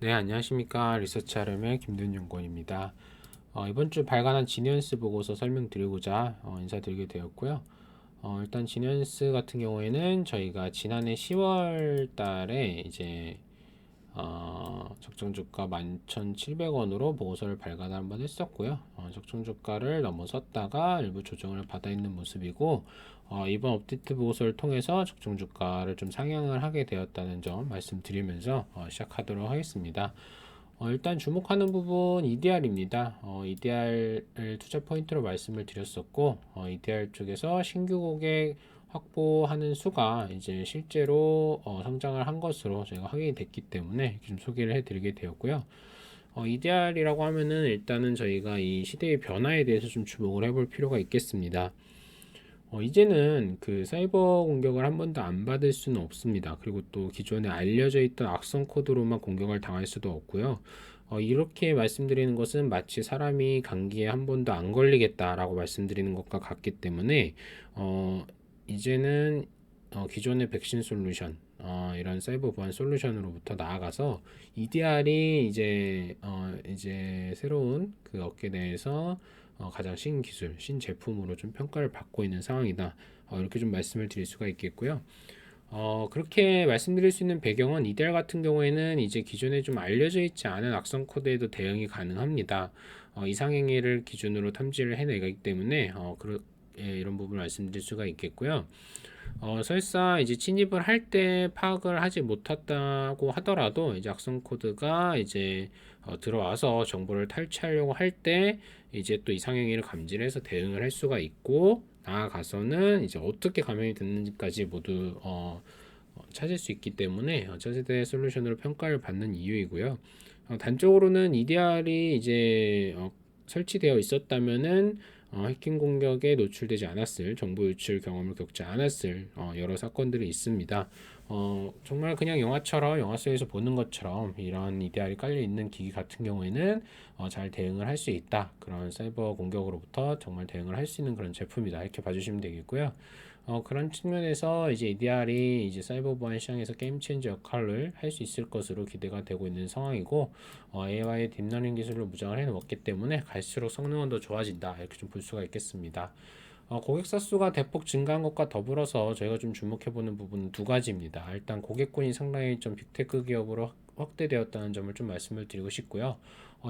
네, 안녕하십니까. 리서치하려면 김든 연구원입니다. 이번 주 발간한 지니언스 보고서 설명드리고자 인사드리게 되었고요. 일단 지니언스 같은 경우에는 저희가 지난해 10월 달에 이제 적정 주가 11,700원으로 보고서를 발간 한번 했었고요. 적정 주가를 넘어섰다가 일부 조정을 받아 있는 모습이고, 이번 업데이트 보고서를 통해서 적정 주가를 좀 상향을 하게 되었다는 점 말씀드리면서 시작하도록 하겠습니다. 일단 주목하는 부분 EDR입니다. EDR을 투자 포인트로 말씀을 드렸었고, EDR 쪽에서 신규 고객 확보하는 수가 이제 실제로 성장을 한 것으로 저희가 확인이 됐기 때문에 좀 소개를 해드리게 되었고요. EDR이라고 하면은 일단은 저희가 이 시대의 변화에 대해서 좀 주목을 해볼 필요가 있겠습니다. 이제는 그 사이버 공격을 한 번도 안 받을 수는 없습니다. 그리고 또 기존에 알려져 있던 악성 코드로만 공격을 당할 수도 없고요. 이렇게 말씀드리는 것은 마치 사람이 감기에 한 번도 안 걸리겠다라고 말씀드리는 것과 같기 때문에 이제는 기존의 백신 솔루션, 이런 사이버 보안 솔루션으로부터 나아가서 EDR이 이제 새로운 그 업계 내에서 가장 신기술, 신제품으로 좀 평가를 받고 있는 상황이다. 이렇게 좀 말씀을 드릴 수가 있겠고요. 그렇게 말씀드릴 수 있는 배경은 EDR 같은 경우에는 이제 기존에 좀 알려져 있지 않은 악성 코드에도 대응이 가능합니다. 이상행위를 기준으로 탐지를 해내기 때문에 이런 부분을 말씀드릴 수가 있겠고요. 설사 이제 침입을 할 때 파악을 하지 못했다고 하더라도 이제 악성 코드가 이제 들어와서 정보를 탈취하려고 할 때 이제 또 이상행위를 감지해서 대응을 할 수가 있고, 나아가서는 이제 어떻게 감염이 됐는지까지 모두 찾을 수 있기 때문에 차세대 솔루션으로 평가를 받는 이유이고요. 단적으로는 EDR이 이제 설치되어 있었다면은 해킹 공격에 노출되지 않았을, 정보 유출 경험을 겪지 않았을 여러 사건들이 있습니다. 정말 그냥 영화 속에서 보는 것처럼 이런 EDR이 깔려 있는 기기 같은 경우에는 잘 대응을 할 수 있다. 그런 사이버 공격으로부터 정말 대응을 할 수 있는 그런 제품이다. 이렇게 봐주시면 되겠고요. 그런 측면에서 이제 EDR이 이제 사이버 보안 시장에서 게임 체인저 역할을 할 수 있을 것으로 기대가 되고 있는 상황이고, AI의 딥러닝 기술로 무장을 해놓았기 때문에 갈수록 성능은 더 좋아진다. 이렇게 좀 볼 수가 있겠습니다. 고객사 수가 대폭 증가한 것과 더불어서 저희가 좀 주목해보는 부분은 두 가지입니다. 일단 고객군이 상당히 좀 빅테크 기업으로 확대되었다는 점을 좀 말씀을 드리고 싶고요.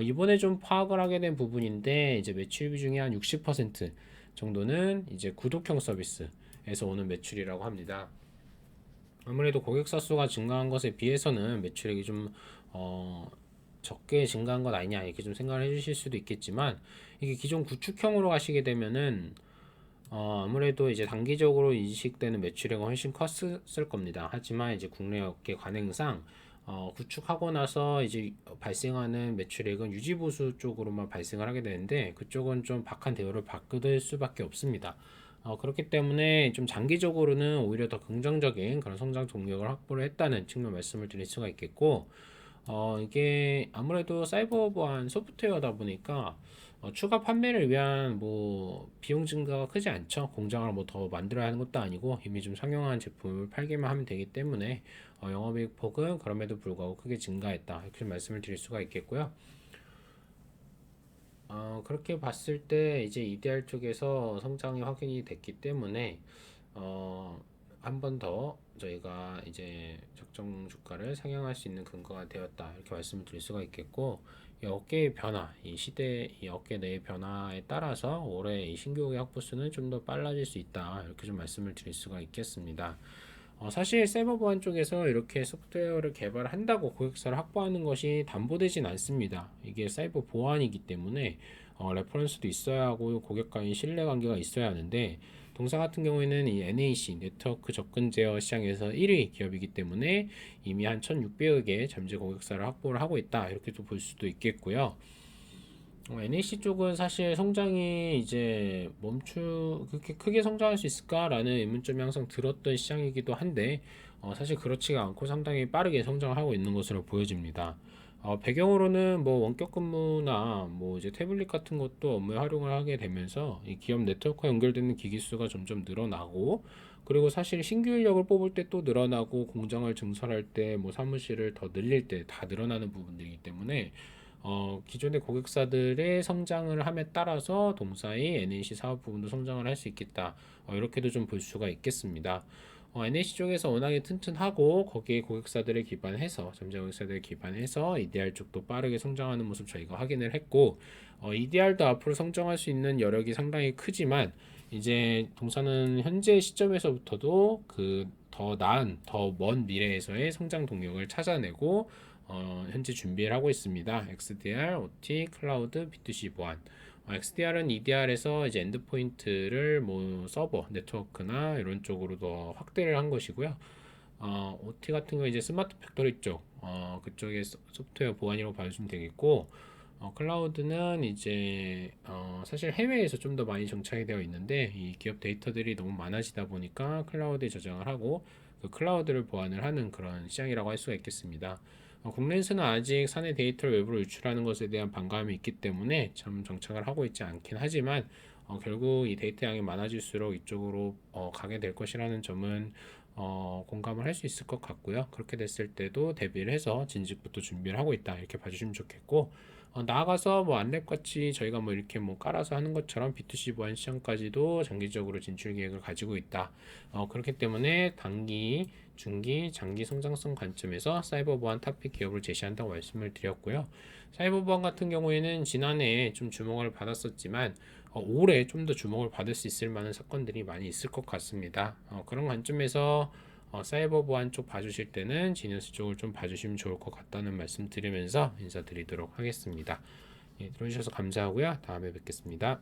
이번에 좀 파악을 하게 된 부분인데, 이제 매출 비중이 한 60% 정도는 이제 구독형 서비스에서 오는 매출이라고 합니다. 아무래도 고객사 수가 증가한 것에 비해서는 매출액이 좀 적게 증가한 것 아니냐 이렇게 좀 생각을 해주실 수도 있겠지만, 이게 기존 구축형으로 가시게 되면은 아무래도 이제 단기적으로 인식되는 매출액은 훨씬 컸을 겁니다. 하지만 이제 국내 업계 관행상 구축하고 나서 이제 발생하는 매출액은 유지보수 쪽으로만 발생을 하게 되는데, 그쪽은 좀 박한 대우를 받을 수밖에 없습니다. 그렇기 때문에 좀 장기적으로는 오히려 더 긍정적인 그런 성장 동력을 확보를 했다는 측면 말씀을 드릴 수가 있겠고, 이게 아무래도 사이버 보안 소프트웨어다 보니까 추가 판매를 위한 뭐 비용 증가가 크지 않죠. 공장을 뭐 더 만들어야 하는 것도 아니고 이미 좀 상용한 제품을 팔기만 하면 되기 때문에 영업이익 폭은 그럼에도 불구하고 크게 증가했다. 이렇게 말씀을 드릴 수가 있겠고요. 그렇게 봤을 때 이제 EDR 쪽에서 성장이 확인이 됐기 때문에 한 번 더 저희가 이제 적정 주가를 상향할 수 있는 근거가 되었다. 이렇게 말씀을 드릴 수가 있겠고, 이 업계의 변화, 이 시대, 이 업계 내의 변화에 따라서 올해 이 신규 고객 확보 수는 좀 더 빨라질 수 있다. 이렇게 좀 말씀을 드릴 수가 있겠습니다. 사실 사이버 보안 쪽에서 이렇게 소프트웨어를 개발한다고 고객사를 확보하는 것이 담보되진 않습니다. 이게 사이버 보안이기 때문에 레퍼런스도 있어야 하고 고객과의 신뢰 관계가 있어야 하는데, 동사 같은 경우에는 이 NAC 네트워크 접근 제어 시장에서 1위 기업이기 때문에 이미 한 1,600억의 잠재 고객사를 확보를 하고 있다. 이렇게 또 볼 수도 있겠고요. NAC 쪽은 사실 성장이 이제 그렇게 크게 성장할 수 있을까라는 의문점이 항상 들었던 시장이기도 한데, 사실 그렇지가 않고 상당히 빠르게 성장하고 있는 것으로 보여집니다. 배경으로는 뭐 원격 근무나 뭐 이제 태블릿 같은 것도 업무에 활용을 하게 되면서 이 기업 네트워크와 연결되는 기기 수가 점점 늘어나고, 그리고 사실 신규 인력을 뽑을 때 또 늘어나고 공장을 증설할 때 뭐 사무실을 더 늘릴 때 다 늘어나는 부분들이기 때문에 기존의 고객사들의 성장을 함에 따라서 동사의 NEC 사업 부분도 성장을 할 수 있겠다. 이렇게도 좀 볼 수가 있겠습니다. NEC 쪽에서 워낙에 튼튼하고 거기에 고객사들을 기반해서 점자 고객사들을 기반해서 EDR 쪽도 빠르게 성장하는 모습 저희가 확인을 했고 EDR도 앞으로 성장할 수 있는 여력이 상당히 크지만 이제 동사는 현재 시점에서부터도 그 더 나은 더 먼 미래에서의 성장 동력을 찾아내고 현재 준비를 하고 있습니다. XDR, OT, 클라우드, B2C 보안. XDR은 EDR에서 이제 엔드포인트를 뭐 서버, 네트워크나 이런 쪽으로 더 확대를 한 것이고요. OT 같은 거 이제 스마트 팩토리 쪽, 그쪽에 소프트웨어 보안이라고 봐주시면 되겠고, 클라우드는 이제 사실 해외에서 좀 더 많이 정착이 되어 있는데 이 기업 데이터들이 너무 많아지다 보니까 클라우드에 저장을 하고 그 클라우드를 보안을 하는 그런 시장이라고 할 수가 있겠습니다. 국내에서는 아직 사내 데이터를 외부로 유출하는 것에 대한 반감이 있기 때문에 참 정착을 하고 있지 않긴 하지만 결국 이 데이터 양이 많아질수록 이쪽으로 가게 될 것이라는 점은 공감을 할 수 있을 것 같고요. 그렇게 됐을 때도 대비를 해서 진직부터 준비를 하고 있다 이렇게 봐주시면 좋겠고 나아가서 뭐 안랩 같이 저희가 뭐 이렇게 뭐 깔아서 하는 것처럼 B2C 보안 시장까지도 장기적으로 진출 계획을 가지고 있다. 그렇기 때문에 단기, 중기, 장기 성장성 관점에서 사이버 보안 탑픽 기업을 제시한다고 말씀을 드렸고요. 사이버 보안 같은 경우에는 지난해에 좀 주목을 받았었지만 올해 좀 더 주목을 받을 수 있을 만한 사건들이 많이 있을 것 같습니다. 그런 관점에서 사이버 보안 쪽 봐주실 때는 지니어스 쪽을 좀 봐주시면 좋을 것 같다는 말씀 드리면서 인사드리도록 하겠습니다. 예, 들어주셔서 감사하고요. 다음에 뵙겠습니다.